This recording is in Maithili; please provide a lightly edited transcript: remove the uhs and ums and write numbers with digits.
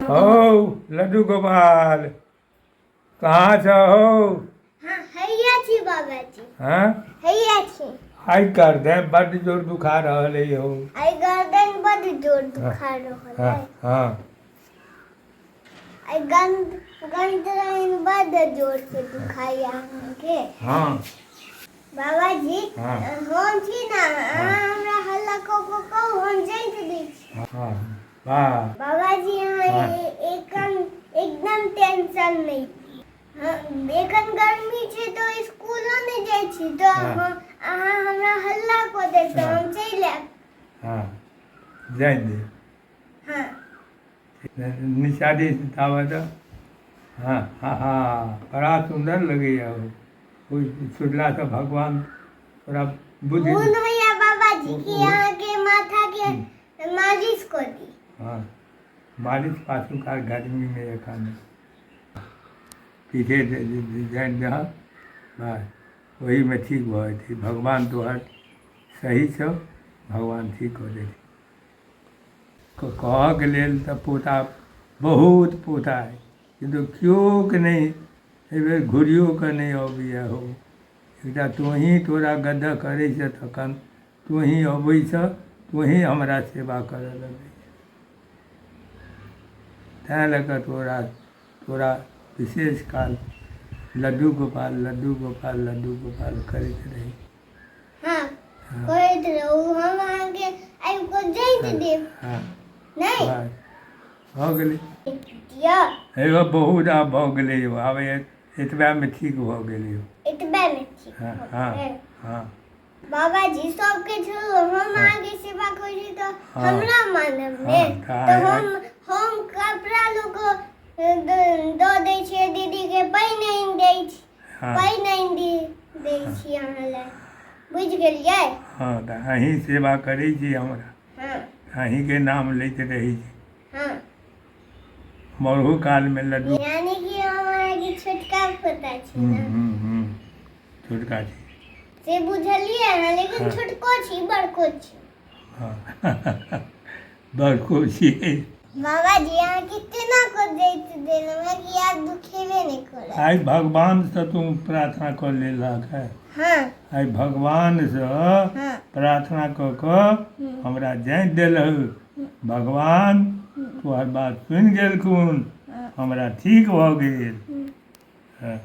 हो लड्डू गोपाल कहाँ छ हो? हाँ हैया छी बाबाजी। हाँ हैया छी। आई गर्दन बड़ जोर दुखा रहल है हो। आई गर्दन बड़ जोर दुखा रहल हाँ है। हाँ आई गर्दन बड़ जोर से दुखाई हमके। हाँ बाबाजी हाँ हम छी ना हमरा हल्ला को कहू हम जाइत दै छी। हाँ वाह बाबाजी यहाँ हाँ। एकदम टेंशन नहीं। हाँ, एखन गर्मी छै तो स्कूलो नहीं जाइ छी तो हाँ। अहाँ हमरा हल्ला को दे तो हाँ। हम चलि आयब। हाँ जाए दे हाँ निशादी सितावा तो हाँ हाँ हाँ बड़ा सुंदर लगे हो सुनला से भगवान थोड़ा बुद्धि बुन भैया बाबाजी की यहाँ के माथा के मालिश को दी। हाँ मालिश पाछू का गर्मी में एखन पीछे जान दह बस वही में ठीक भऽ जेतै भगवान तोहर सही छौ भगवान ठीक हो जेतै कहऽके लेल तऽ पोता बहुत पोता है किन्तु केओके नहि एहि बेर घुरियोके नहि अबैए हो एकटा तोहीँ तोरा गद्दा करै छै तखन तोहीँ अबै छऽ तोहीँ हमरा सेवा करऽ लगै तैँ लऽ कऽ तोरा विशेष काल लड्डू गोपाल लड्डू गोपाल लड्डू गोपाल करैत रही। हाँ हाँ करैत रहू हम अहाँके आबि कऽ जाइत देब। हाँ नहीं बस भऽ गेलै या एगो बहुत आब भऽ गेलै यौ आब एतबेमे ठीक भऽ गेलै यौ। एतबे में ठीक हाँ भऽ हाँ गेलै। हाँ बाबाजी सबके छोड़ू हम हाँ। आगे सेवा करी तो हाँ। हमरा मानब ने हाँ, तो हाँ, हम कपड़ा लोग दऽ दै छियै दीदी के पानि आनि दै छी हाँ पानि आनि दै छी अहाँ लए बुझि गेलियै। हाँ तऽ अहीँ सेवा करै छी हमरा हाँ अहीँके नाम लैत रहै छी हाँ मरहू कालमे लड्डू यानी कि हम अहाँके छोटका पोता छी ना छोटका छी से बुझलियै ना लेकिन हाँ। छोटको छी बड़को छी। हाँ बड़को छियै बाबाजी अहाँ केना को दैत देलहुँ है कि आब दुखेबे नहीं करत। आइ भगवानसँ तू प्रार्थना कऽ लेलक है हाँ आइ भगवानसँ हाँ प्रार्थना कऽ कऽ हमरा जाँच देलहु भगवान तोहर बात सुनि गेलखुन हमरा ठीक भऽ गेल। हाँ